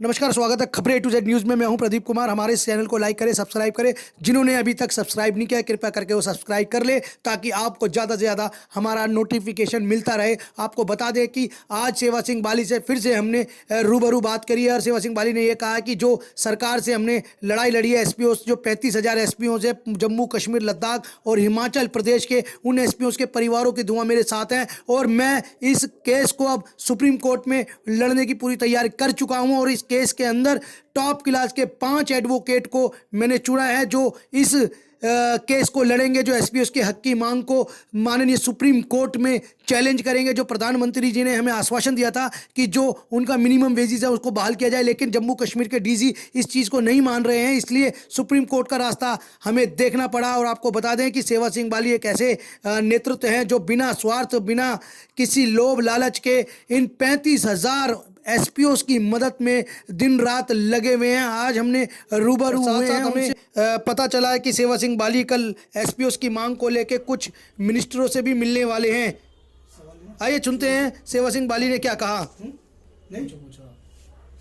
नमस्कार, स्वागत है खबरें A to Z न्यूज़ में। मैं हूं प्रदीप कुमार। हमारे इस चैनल को लाइक करें, सब्सक्राइब करें। जिन्होंने अभी तक सब्सक्राइब नहीं किया, कृपया करके वो सब्सक्राइब कर ले, ताकि आपको ज़्यादा से ज़्यादा हमारा नोटिफिकेशन मिलता रहे। आपको बता दें कि आज सेवा सिंह बाली से फिर से हमने रूबरू बात करी है और सेवा सिंह बाली ने यह कहा कि जो सरकार से हमने लड़ाई लड़ी है, एसपीओ जो 35,000 एसपीओ से जम्मू कश्मीर, लद्दाख और हिमाचल प्रदेश के, उन एसपीओ के परिवारों की दुआ मेरे साथ हैं और मैं इस केस को अब सुप्रीम कोर्ट में लड़ने की पूरी तैयारी कर चुका हूं और इस केस के अंदर टॉप क्लास के 5 एडवोकेट को मैंने चुना है जो इस केस को लड़ेंगे, जो एसपीओ के हक की मांग को माननीय सुप्रीम कोर्ट में चैलेंज करेंगे। जो प्रधानमंत्री जी ने हमें आश्वासन दिया था कि जो उनका मिनिमम वेजेस है उसको बहाल किया जाए, लेकिन जम्मू कश्मीर के डीजी इस चीज़ को नहीं मान रहे हैं, इसलिए सुप्रीम कोर्ट का रास्ता हमें देखना पड़ा। और आपको बता दें कि सेवा सिंह बाली एक ऐसे नेतृत्व हैं जो बिना स्वार्थ, बिना किसी लोभ लालच के इन 35,000 एसपीओस की मदद में दिन रात लगे हुए हैं। आज हमने रूबरू हुए हैं, हमें पता चला है कि सेवा सिंह बाली कल एसपीओस की मांग को लेकर कुछ मिनिस्टरों से भी मिलने वाले हैं। आइए सुनते हैं सेवा सिंह बाली ने क्या कहा। नहीं पूछा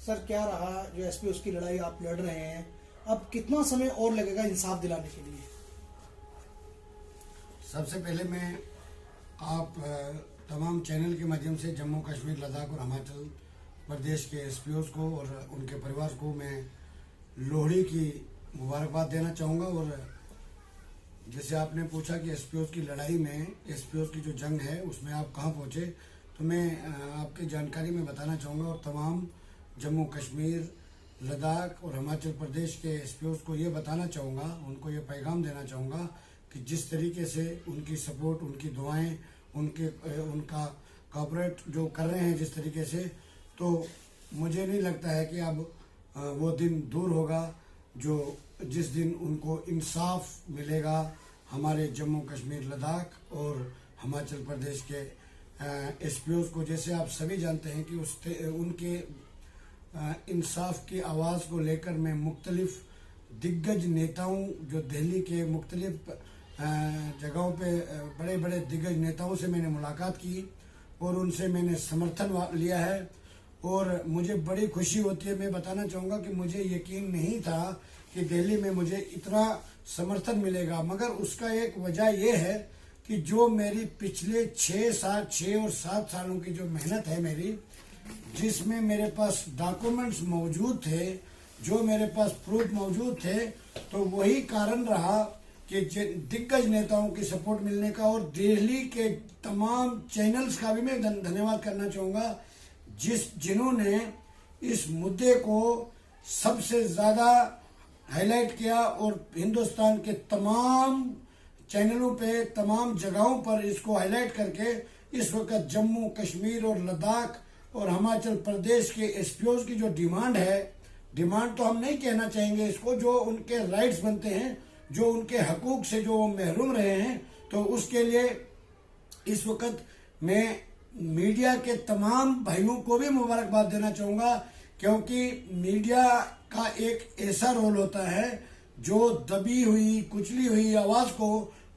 सर, क्या रहा जो एसपीओस की लड़ाई आप लड़ रहे हैं, अब कितना समय और लगेगा इंसाफ दिलाने के लिए? सबसे पहले मैं आप तमाम चैनल के माध्यम से जम्मू कश्मीर, लद्दाख और हिमाचल प्रदेश के एसपीओस को और उनके परिवार को मैं लोहड़ी की मुबारकबाद देना चाहूँगा। और जैसे आपने पूछा कि एसपीओस की लड़ाई में, एसपीओस की जो जंग है उसमें आप कहाँ पहुँचे, तो मैं आपकी जानकारी में बताना चाहूँगा और तमाम जम्मू कश्मीर, लद्दाख और हिमाचल प्रदेश के एसपीओस को ये बताना चाहूँगा, उनको ये पैगाम देना चाहूँगा कि जिस तरीके से उनकी सपोर्ट, उनकी दुआएं, उनका कॉपरेट जो कर रहे हैं जिस तरीके से, तो मुझे नहीं लगता है कि अब वो दिन दूर होगा जिस दिन उनको इंसाफ मिलेगा हमारे जम्मू कश्मीर, लद्दाख और हिमाचल प्रदेश के एसपीओस को। जैसे आप सभी जानते हैं कि उनके इंसाफ की आवाज़ को लेकर मैं मुख्तलिफ दिग्गज नेताओं, जो दिल्ली के मुख्तलिफ जगहों पे बड़े बड़े दिग्गज नेताओं से मैंने मुलाकात की और उनसे मैंने समर्थन लिया है और मुझे बड़ी खुशी होती है। मैं बताना चाहूँगा कि मुझे यकीन नहीं था कि दिल्ली में मुझे इतना समर्थन मिलेगा, मगर उसका एक वजह यह है कि जो मेरी पिछले 6 और 7 सालों की जो मेहनत है मेरी, जिसमें मेरे पास डॉक्यूमेंट्स मौजूद थे, जो मेरे पास प्रूफ मौजूद थे, तो वही कारण रहा कि दिग्गज नेताओं की सपोर्ट मिलने का। और दिल्ली के तमाम चैनल्स का भी मैं धन्यवाद करना चाहूँगा जिन्होंने इस मुद्दे को सबसे ज़्यादा हाईलाइट किया और हिंदुस्तान के तमाम चैनलों पे, तमाम जगहों पर इसको हाईलाइट करके इस वक्त जम्मू कश्मीर और लद्दाख और हिमाचल प्रदेश के एसपीओस की जो डिमांड है, डिमांड तो हम नहीं कहना चाहेंगे इसको, जो उनके राइट्स बनते हैं, जो उनके हकूक से जो महरूम रहे हैं, तो उसके लिए इस वक्त मैं मीडिया के तमाम भाइयों को भी मुबारकबाद देना चाहूँगा, क्योंकि मीडिया का एक ऐसा रोल होता है जो दबी हुई, कुचली हुई आवाज़ को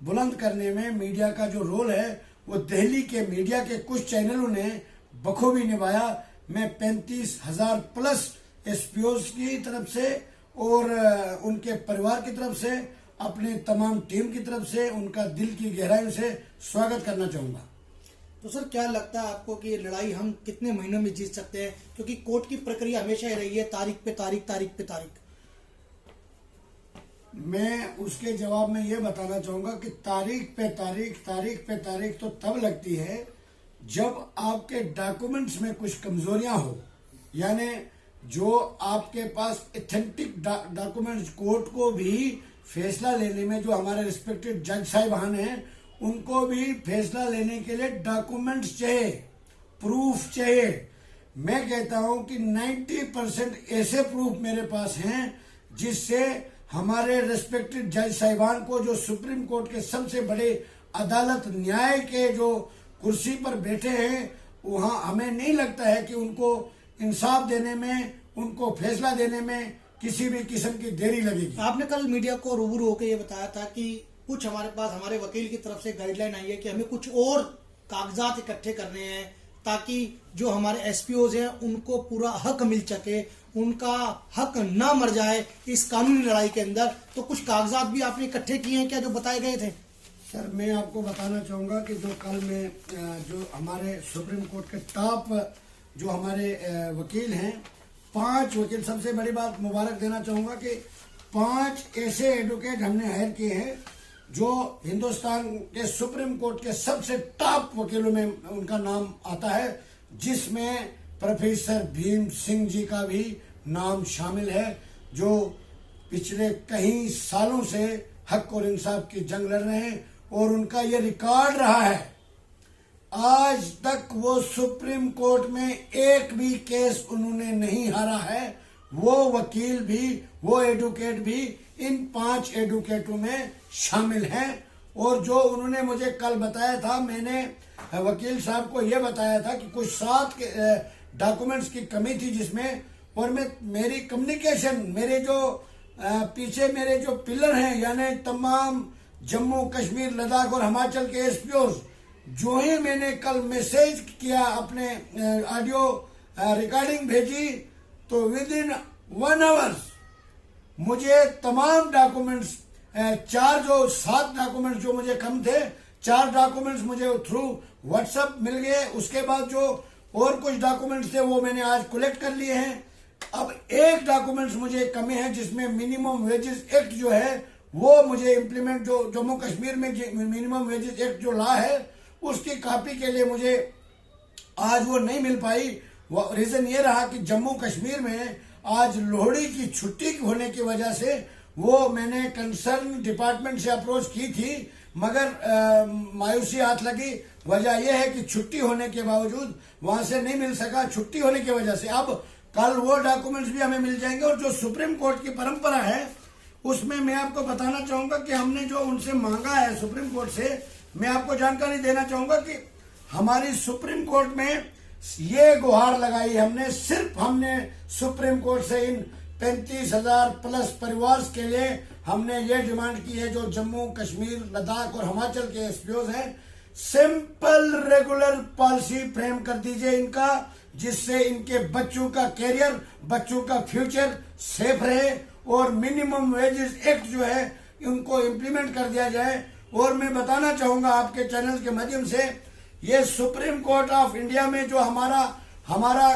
बुलंद करने में मीडिया का जो रोल है वो दिल्ली के मीडिया के कुछ चैनलों ने बखूबी निभाया। मैं 35,000 प्लस एसपीओस की तरफ से और उनके परिवार की तरफ से, अपने तमाम टीम की तरफ से उनका दिल की गहराई से स्वागत करना चाहूँगा। तो सर, क्या लगता है आपको कि ये लड़ाई हम कितने महीनों में जीत सकते हैं? क्योंकि कोर्ट की प्रक्रिया हमेशा ही रही है तारीख पे तारीख, तारीख पे तारीख। मैं उसके जवाब में ये बताना चाहूँगा कि तारीख पे तारीख, तारीख पे तारीख तो तब लगती है जब आपके डॉक्यूमेंट्स में कुछ कमजोरियां हो, यानी जो आपके पास ऑथेंटिक डॉक्यूमेंट्स, कोर्ट को भी फैसला लेने में, जो हमारे रिस्पेक्टेड जज साहिबान हैं, उनको भी फैसला लेने के लिए डॉक्यूमेंट्स चाहिए, प्रूफ चाहिए। मैं कहता हूं कि 90% ऐसे प्रूफ मेरे पास हैं जिससे हमारे रिस्पेक्टेड जज साहिबान को, जो सुप्रीम कोर्ट के सबसे बड़े अदालत, न्याय के जो कुर्सी पर बैठे हैं, वहां हमें नहीं लगता है कि उनको इंसाफ देने में, उनको फैसला देने में किसी भी किस्म की देरी लगेगी। आपने कल मीडिया को रूबरू होकर ये बताया था कि कुछ हमारे पास, हमारे वकील की तरफ से गाइडलाइन आई है कि हमें कुछ और कागजात इकट्ठे करने हैं, ताकि जो हमारे एसपीओज हैं उनको पूरा हक मिल सके, उनका हक ना मर जाए इस कानूनी लड़ाई के अंदर। तो कुछ कागजात भी आपने इकट्ठे किए हैं क्या जो बताए गए थे? सर मैं आपको बताना चाहूँगा कि जो कल में जो हमारे सुप्रीम कोर्ट के टॉप जो हमारे वकील हैं, 5 वकील, सबसे बड़ी बात मुबारक देना चाहूँगा कि 5 ऐसे एडवोकेट हमने हायर किए हैं जो हिंदुस्तान के सुप्रीम कोर्ट के सबसे टॉप वकीलों में उनका नाम आता है, जिसमें प्रोफेसर भीम सिंह जी का भी नाम शामिल है, जो पिछले कई सालों से हक और इंसाफ की जंग लड़ रहे हैं और उनका ये रिकॉर्ड रहा है, आज तक वो सुप्रीम कोर्ट में एक भी केस उन्होंने नहीं हारा है। वो वकील भी, वो एडवोकेट भी इन 5 एडवोकेटों में शामिल हैं। और जो उन्होंने मुझे कल बताया था, मैंने वकील साहब को यह बताया था कि कुछ 7 डॉक्यूमेंट्स की कमी थी जिसमें, और मेरी कम्युनिकेशन, मेरे जो पीछे मेरे जो पिलर हैं, यानी तमाम जम्मू कश्मीर लद्दाख और हिमाचल के एसपीओ, जो ही मैंने कल मैसेज किया, अपने ऑडियो रिकॉर्डिंग भेजी, तो विद इन 1 आवर मुझे तमाम डॉक्यूमेंट्स 7 डॉक्यूमेंट्स जो मुझे कम थे, 4 डॉक्यूमेंट्स मुझे थ्रू व्हाट्सएप मिल गए। उसके बाद जो और कुछ डॉक्यूमेंट्स थे वो मैंने आज कलेक्ट कर लिए हैं। अब एक डॉक्यूमेंट्स मुझे कमी है जिसमें मिनिमम वेजेस एक्ट जो है वो मुझे इम्प्लीमेंट, जो जम्मू कश्मीर में मिनिमम वेजेस एक्ट जो लॉ है उसकी कॉपी के लिए मुझे आज वो नहीं मिल पाई। रीजन ये रहा कि जम्मू कश्मीर में आज लोहड़ी की छुट्टी होने की वजह से वो मैंने कंसर्न डिपार्टमेंट से अप्रोच की थी, मगर मायूसी हाथ लगी। वजह यह है कि छुट्टी होने के बावजूद वहां से नहीं मिल सका, छुट्टी होने की वजह से। अब कल वो डॉक्यूमेंट्स भी हमें मिल जाएंगे। और जो सुप्रीम कोर्ट की परंपरा है उसमें मैं आपको बताना चाहूंगा कि हमने जो उनसे मांगा है सुप्रीम कोर्ट से, मैं आपको जानकारी देना चाहूंगा कि हमारी सुप्रीम कोर्ट में ये गुहार लगाई हमने, सिर्फ हमने सुप्रीम कोर्ट से इन 35,000 प्लस परिवार के लिए हमने ये डिमांड की है, जो जम्मू कश्मीर लद्दाख और हिमाचल के एसपीओ हैं, सिंपल रेगुलर पॉलिसी फ्रेम कर दीजिए इनका, जिससे इनके बच्चों का कैरियर, बच्चों का फ्यूचर सेफ रहे, और मिनिमम वेजेस एक्ट जो है उनको इम्प्लीमेंट कर दिया जाए। और मैं बताना चाहूंगा आपके चैनल के माध्यम से, ये सुप्रीम कोर्ट ऑफ इंडिया में जो हमारा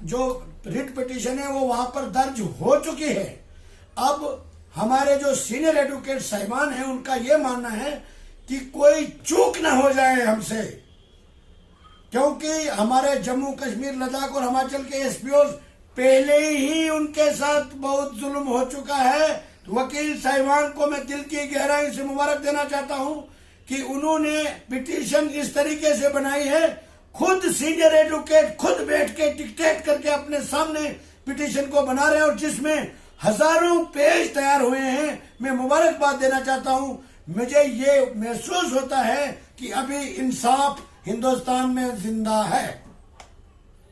जो रिट पिटीशन है वो वहां पर दर्ज हो चुकी है। अब हमारे जो सीनियर एडवोकेट साहिबान हैं उनका ये मानना है कि कोई चूक ना हो जाए हमसे, क्योंकि हमारे जम्मू कश्मीर लद्दाख और हिमाचल के एसपीओ पहले ही उनके साथ बहुत जुल्म हो चुका है। वकील साहिबान को मैं दिल की गहराई से मुबारक देना चाहता हूं कि उन्होंने पिटीशन इस तरीके से बनाई है, खुद सीनियर एडवोकेट खुद बैठ के डिक्टेट करके अपने सामने पिटीशन को बना रहे हैं, और जिसमें हजारों पेज तैयार हुए हैं। मैं मुबारकबाद देना चाहता हूं। मुझे ये महसूस होता है कि अभी इंसाफ हिंदुस्तान में जिंदा है।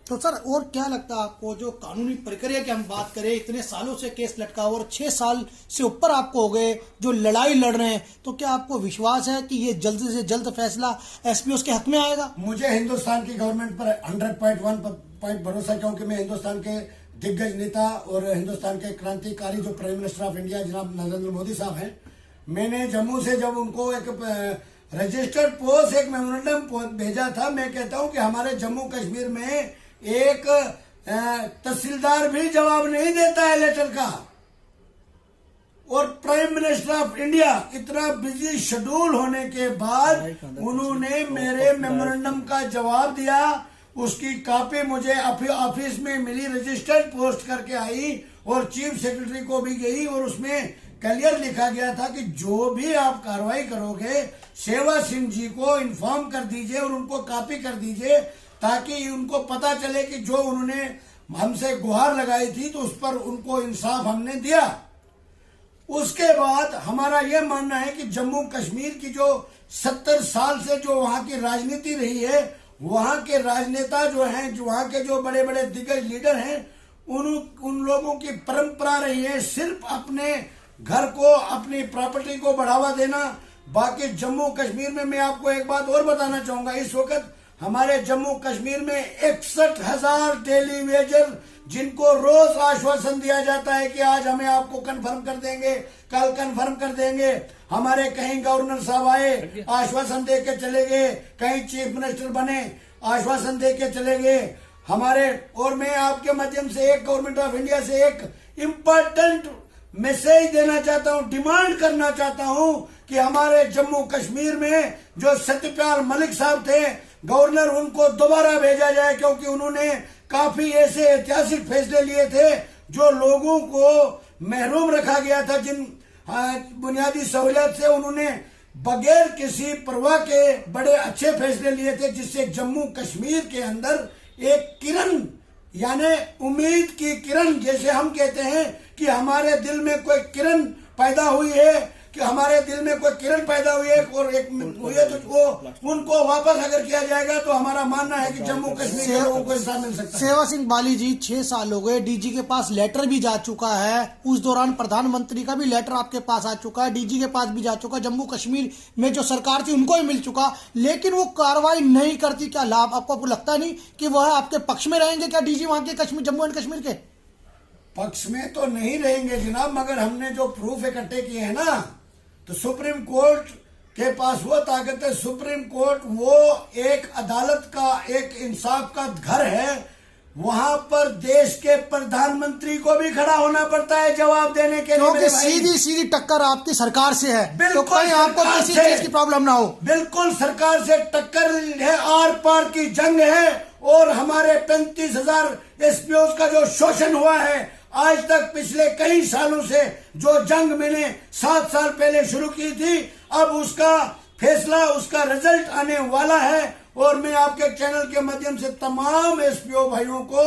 तो सर और क्या लगता है आपको, जो कानूनी प्रक्रिया की हम बात करें, इतने सालों से केस लटका हुआ और 6 साल से ऊपर आपको हो गए जो लड़ाई लड़ रहे हैं, तो क्या आपको विश्वास है कि ये जल्द से जल्द फैसला एसपीओ के हक में आएगा? मुझे हिंदुस्तान की गवर्नमेंट पर 100.1 भरोसा, क्योंकि मैं हिंदुस्तान के दिग्गज नेता और हिंदुस्तान के क्रांतिकारी जो प्राइम मिनिस्टर ऑफ इंडिया जनाब नरेंद्र मोदी साहब हैं, मैंने जम्मू से जब उनको एक रजिस्टर्ड पोस्ट एक मेमोरेंडम भेजा था, मैं कहता हूं कि हमारे जम्मू कश्मीर में एक तहसीलदार भी जवाब नहीं देता है लेटर का, और प्राइम मिनिस्टर ऑफ इंडिया इतना बिजी शेड्यूल होने के बाद उन्होंने मेरे मेमोरेंडम का जवाब दिया। उसकी कॉपी मुझे ऑफिस में मिली, रजिस्टर्ड पोस्ट करके आई और चीफ सेक्रेटरी को भी गई, और उसमें क्लियर लिखा गया था कि जो भी आप कार्रवाई करोगे सेवा सिंह जी को इन्फॉर्म कर दीजिए और उनको कॉपी कर दीजिए, ताकि उनको पता चले कि जो उन्होंने हमसे गुहार लगाई थी तो उस पर उनको इंसाफ हमने दिया। उसके बाद हमारा यह मानना है कि जम्मू कश्मीर की जो 70 साल से जो वहां की राजनीति रही है, वहां के राजनेता जो हैं, जो वहां के जो बड़े बड़े दिग्गज लीडर हैं, उन लोगों की परंपरा रही है सिर्फ अपने घर को, अपनी प्रॉपर्टी को बढ़ावा देना। बाकी जम्मू कश्मीर में मैं आपको एक बात और बताना चाहूंगा, इस वक्त हमारे जम्मू कश्मीर में 61,000 डेली वेजर जिनको रोज आश्वासन दिया जाता है कि आज हमें आपको कन्फर्म कर देंगे, कल कन्फर्म कर देंगे। हमारे कहीं गवर्नर साहब आए, आश्वासन दे के चले गए, कहीं चीफ मिनिस्टर बने, आश्वासन दे के चले गए हमारे। और मैं आपके माध्यम से एक गवर्नमेंट ऑफ इंडिया से एक इम्पोर्टेंट मैसेज देना चाहता हूं, डिमांड करना चाहता हूं कि हमारे जम्मू कश्मीर में जो सत्यपाल मलिक साहब थे गवर्नर, उनको दोबारा भेजा जाए, क्योंकि उन्होंने काफी ऐसे ऐतिहासिक फैसले लिए थे जो लोगों को महरूम रखा गया था, जिन बुनियादी सहूलियत से उन्होंने बगैर किसी परवाह के बड़े अच्छे फैसले लिए थे, जिससे जम्मू कश्मीर के अंदर एक किरण, यानी उम्मीद की किरण, जैसे हम कहते हैं कि हमारे दिल में कोई किरण पैदा हुई है, कि हमारे दिल में कोई किरण पैदा हुई है और एक हुई है, तो वो उनको वापस अगर किया जाएगा तो हमारा मानना है कि जम्मू कश्मीर के लोगों को इंसाफ मिल सकता है। सेवा सिंह बाली जी, 6 साल हो गए, डीजी के पास लेटर भी जा चुका है, उस दौरान प्रधानमंत्री का भी लेटर आपके पास आ चुका है, डीजी के पास भी जा चुका, जम्मू कश्मीर में जो सरकार थी उनको भी मिल चुका, लेकिन वो कार्रवाई नहीं करती। क्या लाभ आपको लगता नहीं कि वह आपके पक्ष में रहेंगे? क्या डीजी वहां के कश्मीर, जम्मू एंड कश्मीर के पक्ष में तो नहीं रहेंगे जनाब, मगर हमने जो प्रूफ इकट्ठे किए हैं ना, तो सुप्रीम कोर्ट के पास वो ताकत है। सुप्रीम कोर्ट वो एक अदालत का, एक इंसाफ का घर है, वहां पर देश के प्रधानमंत्री को भी खड़ा होना पड़ता है जवाब देने के लिए। क्योंकि सीधी सीधी टक्कर आपकी सरकार से है, बिल्कुल, तो कहीं आपको किसी चीज की प्रॉब्लम ना हो। बिल्कुल सरकार से टक्कर है, आर पार की जंग है, और हमारे 35,000 एसपीओ का जो शोषण हुआ है आज तक, पिछले कई सालों से, जो जंग मैंने 7 साल पहले शुरू की थी, अब उसका फैसला, उसका रिजल्ट आने वाला है। और मैं आपके चैनल के माध्यम से तमाम एसपीओ भाइयों को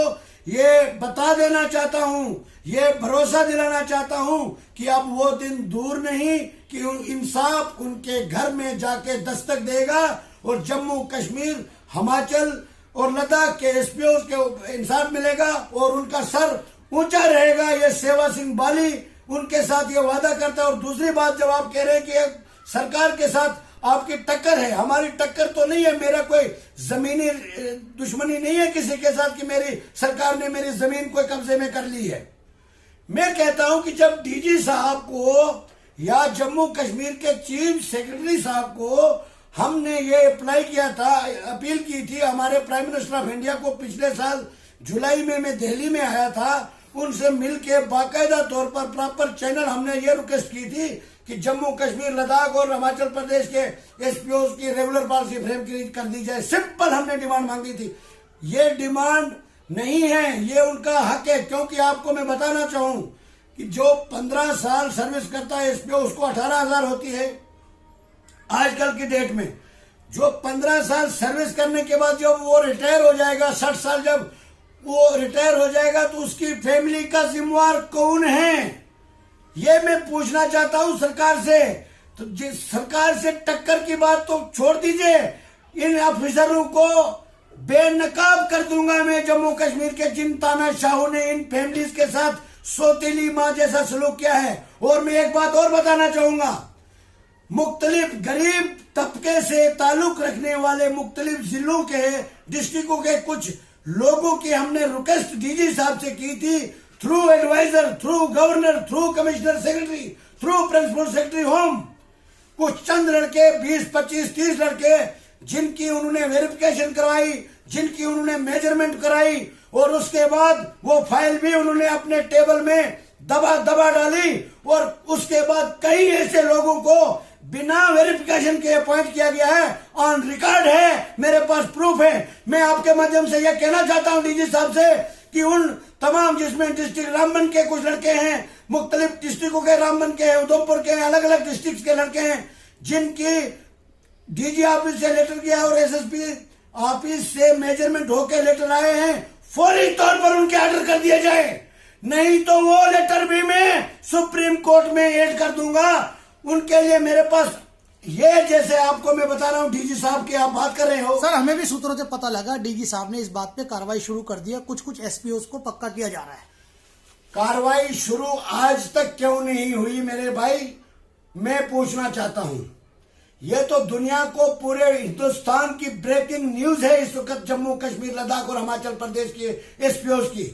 ये बता देना चाहता हूं, ये भरोसा दिलाना चाहता हूं कि अब वो दिन दूर नहीं कि इंसाफ उनके घर में जाके दस्तक देगा, और जम्मू कश्मीर, हिमाचल और लद्दाख के एसपीओ के इंसाफ मिलेगा और उनका सर ऊंचा रहेगा। ये सेवा सिंह बाली उनके साथ ये वादा करता है। और दूसरी बात, जब आप कह रहे हैं कि सरकार के साथ आपकी टक्कर है, हमारी टक्कर तो नहीं है, मेरा कोई जमीनी दुश्मनी नहीं है किसी के साथ कि मेरी सरकार ने मेरी जमीन कोई कब्जे में कर ली है। मैं कहता हूं कि जब डीजी साहब को या जम्मू कश्मीर के चीफ सेक्रेटरी साहब को हमने ये अप्लाई किया था, अपील की थी हमारे प्राइम मिनिस्टर ऑफ इंडिया को, पिछले साल जुलाई में मैं दिल्ली में आया था, उनसे मिलके बाकायदा तौर पर प्रॉपर चैनल हमने ये रिक्वेस्ट की थी कि जम्मू कश्मीर, लद्दाख और हिमाचल प्रदेश के एसपीओ की रेगुलर पॉलिसी फ्रेम कर दी जाए। सिंपल हमने डिमांड मांगी थी। ये डिमांड नहीं है, ये उनका हक है, क्योंकि आपको मैं बताना चाहूं कि जो 15 साल सर्विस करता है एसपीओ, उसको 18,000 होती है आजकल की डेट में। जो 15 साल सर्विस करने के बाद जब वो रिटायर हो जाएगा, 60 साल जब वो रिटायर हो जाएगा, तो उसकी फैमिली का जिम्मेवार कौन है, ये मैं पूछना चाहता हूं सरकार से। तो जिस सरकार से टक्कर की बात तो छोड़ दीजिए, इन अफसरों को बेनकाब कर दूंगा मैं। जम्मू कश्मीर के जिन तानाशाहों ने इन फैमिलीज के साथ सौतेली मां जैसा सलूक किया है। और मैं एक बात और बताना चाहूंगा, मुख्तलिफ गरीब तबके से ताल्लुक रखने वाले मुख्तलिफ जिलों के, डिस्ट्रिक्टों के कुछ लोगों की हमने रिक्वेस्ट डीजी साहब से की थी, through adviser, through governor, through commissioner secretary, through principal secretary home, कुछ चंद लड़के, 20, 25, 30 लड़के, जिनकी उन्होंने वेरिफिकेशन करवाई, जिनकी उन्होंने मेजरमेंट कराई, और उसके बाद वो फाइल भी उन्होंने अपने टेबल में दबा डाली, और उसके बाद कई ऐसे लोगों को बिना वेरिफिकेशन के अपॉइंट किया गया है। ऑन रिकॉर्ड है, मेरे पास प्रूफ है। मैं आपके माध्यम से यह कहना चाहता हूं डीजी साहब से कि उन तमाम, जिसमें डिस्ट्रिक्ट रामबन के कुछ लड़के हैं, मुख्तलिफ डिस्ट्रिक्टों के रामबन के हैं, उधमपुर के हैं, अलग अलग डिस्ट्रिक्ट के लड़के हैं, जिनकी डीजी ऑफिस से लेटर गया और एसएसपी ऑफिस से मेजरमेंट होकर लेटर आए हैं, फौरी तौर पर उनके ऑर्डर कर दिया जाए, नहीं तो वो लेटर भी मैं सुप्रीम कोर्ट में ऐड कर दूंगा। उनके लिए मेरे पास ये, जैसे आपको मैं बता रहा हूं डीजी साहब की आप बात कर रहे हो सर, हमें भी सूत्रों से पता लगा डीजी साहब ने इस बात पे कार्रवाई शुरू कर दिया, कुछ एसपीओ को पक्का किया जा रहा है। कार्रवाई शुरू आज तक क्यों नहीं हुई मेरे भाई, मैं पूछना चाहता हूं। ये तो दुनिया को, पूरे हिंदुस्तान की ब्रेकिंग न्यूज है इस वक्त जम्मू कश्मीर, लद्दाख और हिमाचल प्रदेश के एसपीओ की।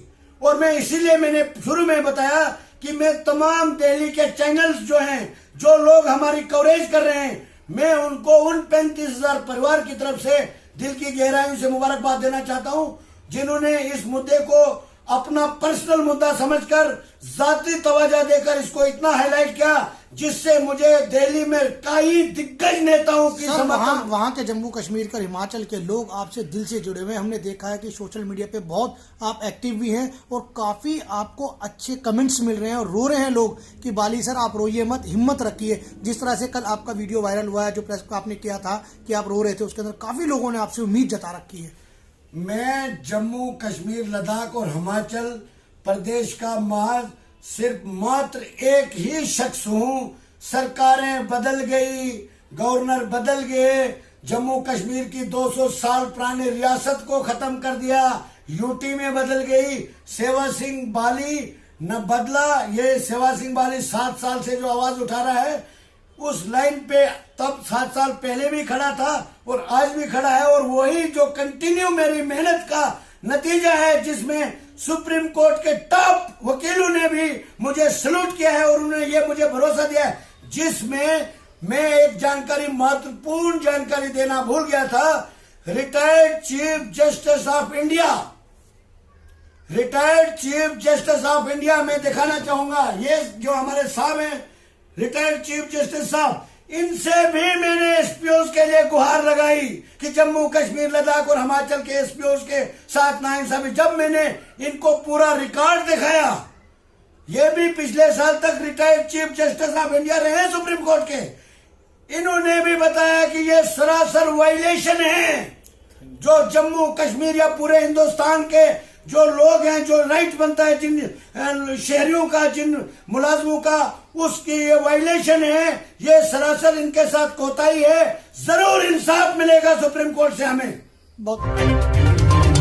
और मैं इसीलिए मैंने शुरू में बताया कि मैं तमाम दिल्ली के चैनल्स जो हैं, जो लोग हमारी कवरेज कर रहे हैं, मैं उनको उन 35,000 परिवार की तरफ से दिल की गहराइयों से मुबारकबाद देना चाहता हूं, जिन्होंने इस मुद्दे को अपना पर्सनल मुद्दा समझकर जाती तवज्जो देकर इसको इतना हाईलाइट किया, जिससे मुझे दिल्ली में कई दिग्गज नेताओं की समर्थन। वहाँ के जम्मू कश्मीर और हिमाचल के लोग आपसे दिल से जुड़े हुए हैं। हमने देखा है कि सोशल मीडिया पे बहुत आप एक्टिव भी हैं और काफी आपको अच्छे कमेंट्स मिल रहे हैं और रो रहे हैं लोग कि बाली सर आप रोइए मत, हिम्मत रखिए। जिस तरह से कल आपका वीडियो वायरल हुआ है, जो प्रेस को आपने किया था कि आप रो रहे थे, उसके अंदर काफी लोगों ने आपसे उम्मीद जता रखी है। मैं जम्मू कश्मीर, लद्दाख और हिमाचल प्रदेश का सिर्फ मात्र एक ही शख्स हूं। सरकारें बदल गई, गवर्नर बदल गए, जम्मू कश्मीर की 200 साल पुरानी रियासत को खत्म कर दिया, यूटी में बदल गई। सेवा सिंह बाली न बदला। ये सेवा सिंह बाली 7 साल से जो आवाज उठा रहा है, उस लाइन पे तब 7 साल पहले भी खड़ा था और आज भी खड़ा है, और वही जो कंटिन्यू मेरी मेहनत का नतीजा है, जिसमें सुप्रीम कोर्ट के टॉप वकीलों ने भी मुझे सैल्यूट किया है और उन्होंने ये मुझे भरोसा दिया है, जिसमें मैं एक जानकारी, महत्वपूर्ण जानकारी देना भूल गया था। Retired chief justice of India, retired chief justice of India में दिखाना चाहूंगा। ये जो हमारे साहब हैं रिटायर्ड चीफ जस्टिस साहब, इनसे भी मैंने एसपीओस के लिए गुहार लगाई कि जम्मू कश्मीर, लद्दाख और हिमाचल के एसपीओस के साथ नाइंसाफी। जब मैंने इनको पूरा रिकॉर्ड दिखाया, ये भी पिछले साल तक retired chief justice of India रहे हैं सुप्रीम कोर्ट के, इन्होंने भी बताया कि ये सरासर वायलेशन है। जो जम्मू कश्मीर या पूरे हिंदुस्तान के जो लोग हैं, जो राइट बनता है जिन शहरियों का, जिन मुलाजमों का, उसकी ये वायलेशन है। ये सरासर इनके साथ कोताही है। जरूर इंसाफ मिलेगा सुप्रीम कोर्ट से हमें। बहुत